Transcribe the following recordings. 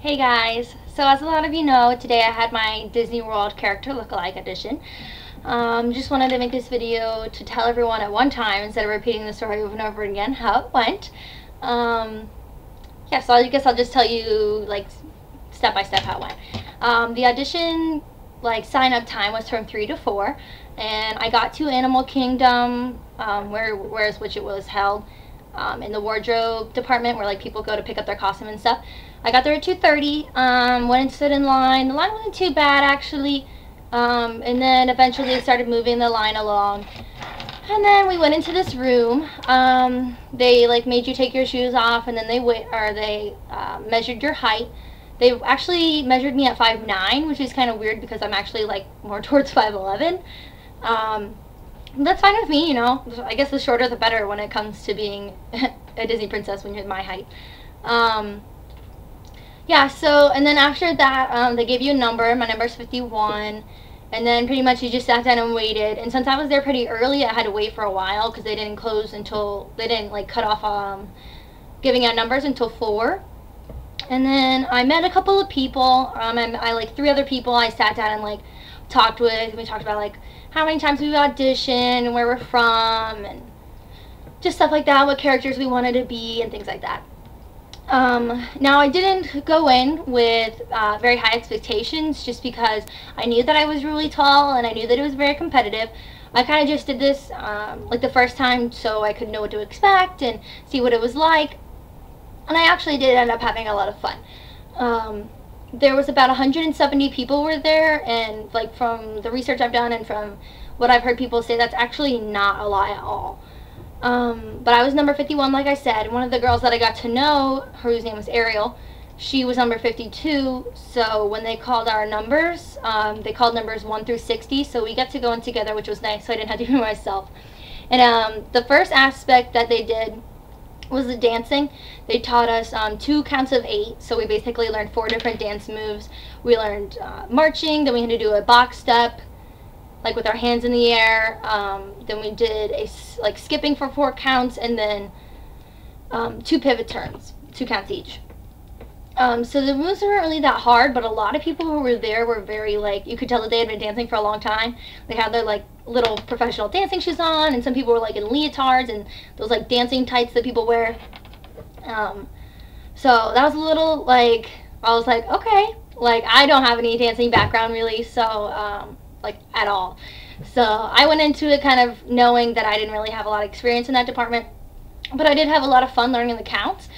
Hey guys, so as a lot of you know, today I had my Disney World Character Look-Alike Audition. Just wanted to make this video to tell everyone at one time, instead of repeating the story over and over again, how it went. Yeah, so I guess I'll just tell you, like, step by step how it went. The audition, like, sign-up time was from 3 to 4, and I got to Animal Kingdom, which it was held, in the wardrobe department where, like, people go to pick up their costume and stuff. I got there at 2:30, went and stood in line. The line wasn't too bad, actually, and then eventually they started moving the line along. And then we went into this room. They, like, made you take your shoes off, and then they measured your height. They actually measured me at 5'9", which is kind of weird because I'm actually, like, more towards 5'11". That's fine with me, you know. I guess the shorter the better when it comes to being a Disney princess when you're my height. Yeah, so, and then after that, they gave you a number. My number's 51. And then pretty much you just sat down and waited. And since I was there pretty early, I had to wait for a while because they didn't close until, they didn't, like, cut off giving out numbers until 4. And then I met a couple of people. I like 3 other people I sat down and, like, talked with. We talked about, like, how many times we've auditioned and where we're from and just stuff like that, what characters we wanted to be and things like that. Now I didn't go in with very high expectations just because I knew that I was really tall and I knew that it was very competitive. I kind of just did this like the first time so I could know what to expect and see what it was like. And I actually did end up having a lot of fun. There was about 170 people were there, and, like, from the research I've done and from what I've heard people say, that's actually not a lot at all. But I was number 51, like I said. One of the girls that I got to know, whose name was Ariel, she was number 52. So when they called our numbers, they called numbers 1 through 60. So we got to go in together, which was nice. So I didn't have to do it myself. And the first aspect that they did was the dancing. They taught us 2 counts of 8. So we basically learned 4 different dance moves. We learned marching. Then we had to do a box step, like with our hands in the air. Then we did like skipping for 4 counts, and then 2 pivot turns, 2 counts each. So the moves weren't really that hard, but a lot of people who were there were very, like, you could tell that they had been dancing for a long time. They had their, like, little professional dancing shoes on, and some people were, like, in leotards and those, like, dancing tights that people wear. So that was a little, like, I was like, okay, like, I don't have any dancing background really, so like, at all. So I went into it kind of knowing that I didn't really have a lot of experience in that department, but I did have a lot of fun learning the counts.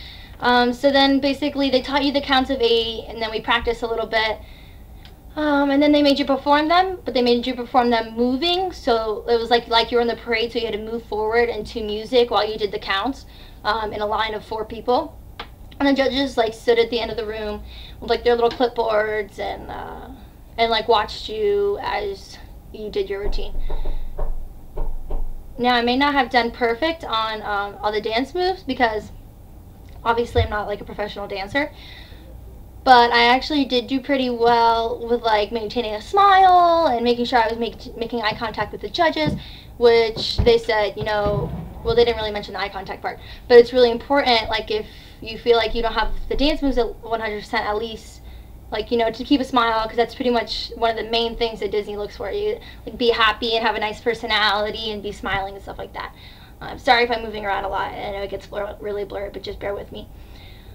So then basically they taught you the counts of 8, and then we practiced a little bit, and then they made you perform them, but they made you perform them moving, so it was like you were in the parade, so you had to move forward into music while you did the counts, in a line of 4 people. And the judges, like, stood at the end of the room with, like, their little clipboards and like, watched you as you did your routine. Now, I may not have done perfect on all the dance moves because obviously I'm not, like, a professional dancer, but I actually did do pretty well with, like, maintaining a smile and making sure I was making eye contact with the judges, which they said, you know, well, they didn't really mention the eye contact part, but it's really important, like, if you feel like you don't have the dance moves at 100%, at least, like, you know, to keep a smile, because that's pretty much one of the main things that Disney looks for. You, like, be happy and have a nice personality and be smiling and stuff like that. I'm sorry if I'm moving around a lot. I know it gets really blurred, but just bear with me.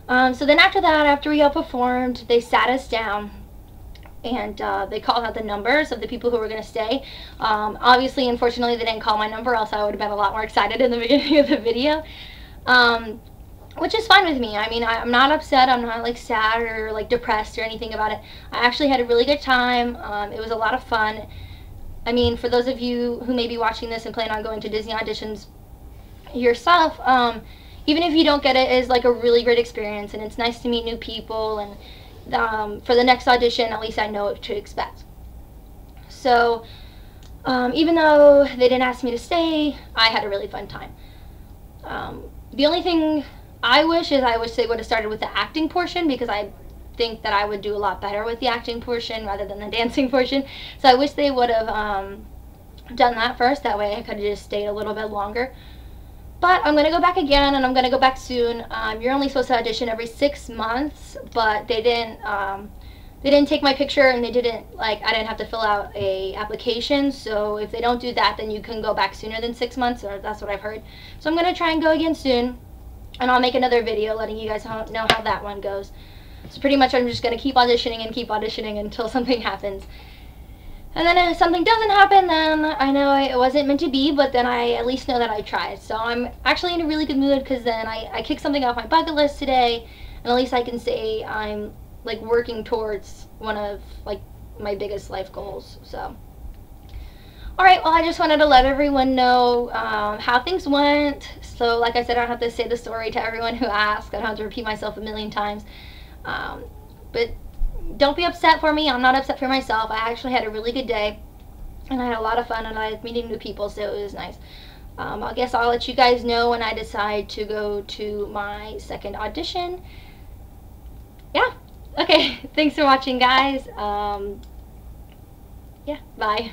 So then after that, after we all performed, they sat us down and they called out the numbers of the people who were going to stay. Obviously, unfortunately, they didn't call my number, else I would have been a lot more excited in the beginning of the video. Which is fine with me. I mean, I'm not upset. I'm not, like, sad or, like, depressed or anything about it. I actually had a really good time. It was a lot of fun. I mean, for those of you who may be watching this and plan on going to Disney auditions yourself, even if you don't get it, it's, like, a really great experience, and it's nice to meet new people, and for the next audition, at least I know what to expect. So, even though they didn't ask me to stay, I had a really fun time. The only thing I wish they would have started with the acting portion, because I think that I would do a lot better with the acting portion rather than the dancing portion. So I wish they would have done that first. That way I could have just stayed a little bit longer. But I'm gonna go back again, and I'm gonna go back soon. You're only supposed to audition every 6 months, but they didn't take my picture, and they didn't, like, I didn't have to fill out a application. So if they don't do that, then you can go back sooner than 6 months, or that's what I've heard. So I'm gonna try and go again soon, and I'll make another video letting you guys know how that one goes. So pretty much I'm just gonna keep auditioning until something happens. And then if something doesn't happen, then I know it wasn't meant to be, but then I at least know that I tried. So I'm actually in a really good mood, because then I kicked something off my bucket list today, and at least I can say I'm, like, working towards one of, like, my biggest life goals. So alright, well, I just wanted to let everyone know how things went. So like I said, I don't have to say the story to everyone who asked. I don't have to repeat myself a million times. But don't be upset for me. I'm not upset for myself. I actually had a really good day, and I had a lot of fun, and I was meeting new people, so it was nice. I guess I'll let you guys know when I decide to go to my second audition. Yeah. Okay. Thanks for watching, guys. Yeah. Bye.